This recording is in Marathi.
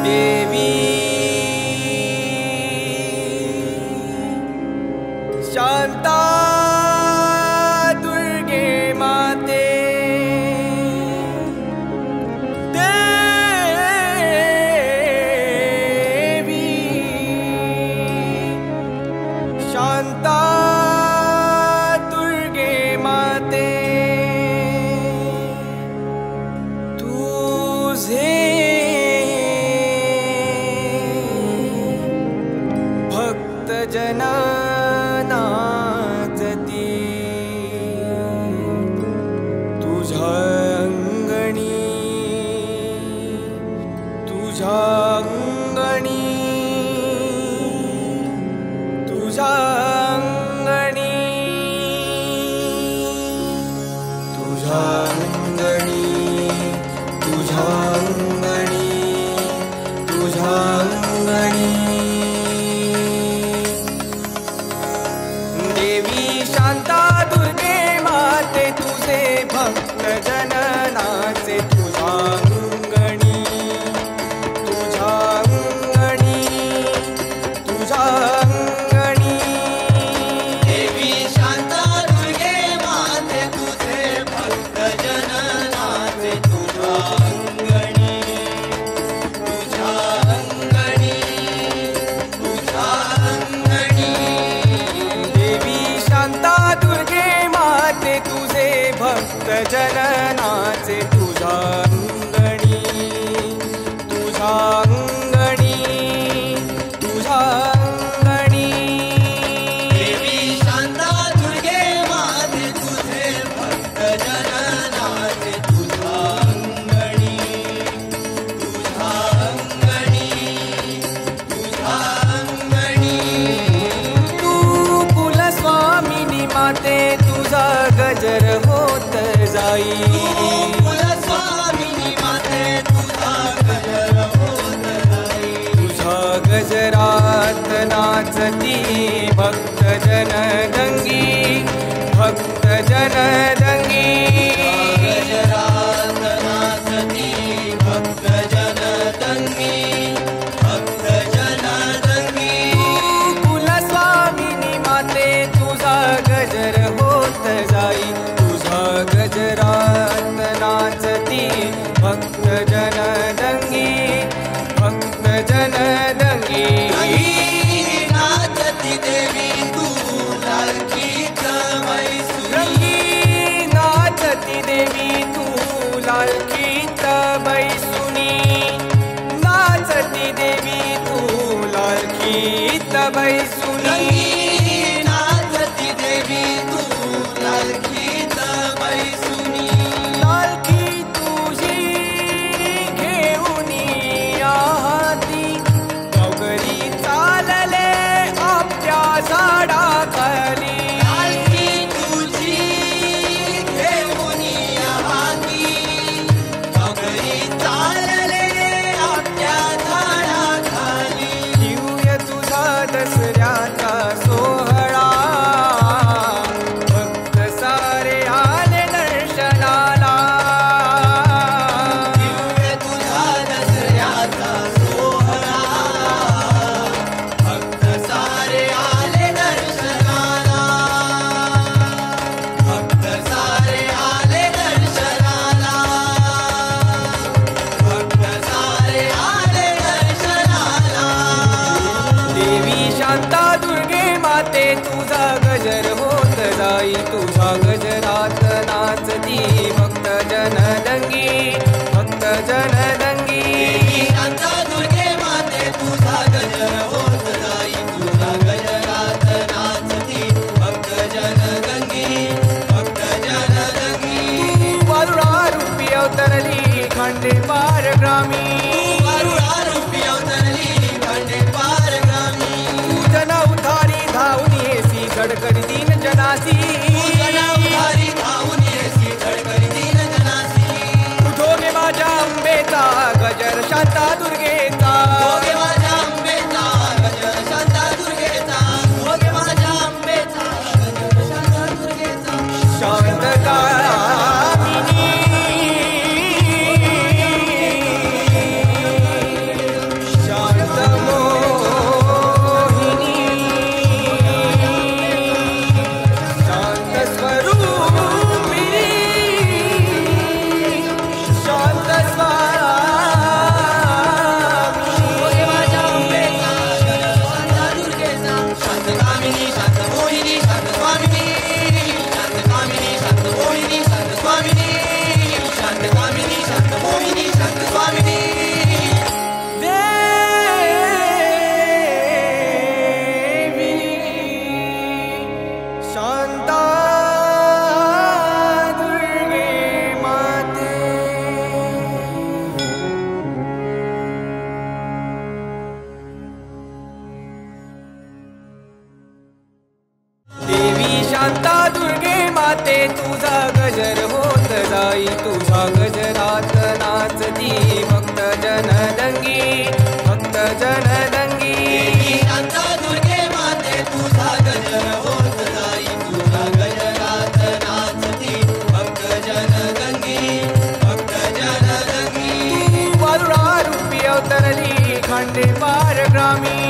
देवी शांता दुर्गे माते देवी शांता दुर्गे माते तुझे जनानाचती तुझ्या अंगणी तुझ्या अंगणी तुझ्या अंगणी तुझ्या अंगणी तुझ्या अंगणी तुझ्या अंगणी शांता दुर्गे माते तुझे भक्त जननाचे तुझ्या अंगणी तुझ्या अंगणी तुझ्या अंगणी देवी शांता दुर्गे माते तुझे भक्त जननाचे तुझ्या अंगणी तुझ्या अंगणी तुझ्या अंगणी शांता दुर्गे माते तुझे भक्त जननाचे तुझ्या अंगणी तुझ्या अंगणी तुझ्या अंगणी देवी शांता दुर्गे माते तुझे भक्त जननाचे तुझ्या अंगणी तुझ्या अंगणी तुझ्या अंगणी तू कुलस्वामिनी माते तुझा गजर होत जाई कुलस्वामिनी माते तुझा गजर होत जाई तुझ्या गजरात नाचती भक्त जन दंगी भक्त जन दंगी गजरात नाचती भक्त जन दंगी भक्त जन दंगी कुलस्वामिनी माते तुझा गजर होत जाई तुझा गजरात नाचती भक्त जन दंगी भक्त जन दंगी नाचती देवी तू लालकीच बैसुनी नाचती देवी तू लालकीत बैसुनी नाचती देवी तू लालकीत बैसुनी नाचती देवी तू लालकीच बैसुनी लालकी तुझी घेऊनी हाती गावकरी चालले आपल्या झाडाखाली लालकी तुझी घेऊनी हाती गावकरी चालले आपल्या झाडाखाली दिव्य तुझा दसऱ्याचा सोहळा भक्त सारे आले दर्शनाला दिव्य तुझा दसऱ्याचा सोहळा भक्त सारे आले दर्शनाला भक्त सारे आले दर्शनाला भक्त सारे आले दर्शनाला देवी शांता दुर्गे माते तुझा गजर होत जाई तुझा गजरात नाचती भक्त जन दंगी भक्त जन दंगी शांता दुर्गे माते तुझा गजर होत जाई तुझा गजरात नाचती भक्त जन दंगी भक्त जन दंगी वारुळा रूपी अवतरली खंडे पार ग्रामी वारुळा रूपी अवतरली खंडे पार ग्रामी जन उधारी धावून येसी दंगी भक्त जन दंगी शांता दुर्गे माते तुझा गजर होत जाई तुझ्या गजरात नाचती भक्त जन दंगी तू बालुळा रूपी अवतरली खंडे पार ग्रामी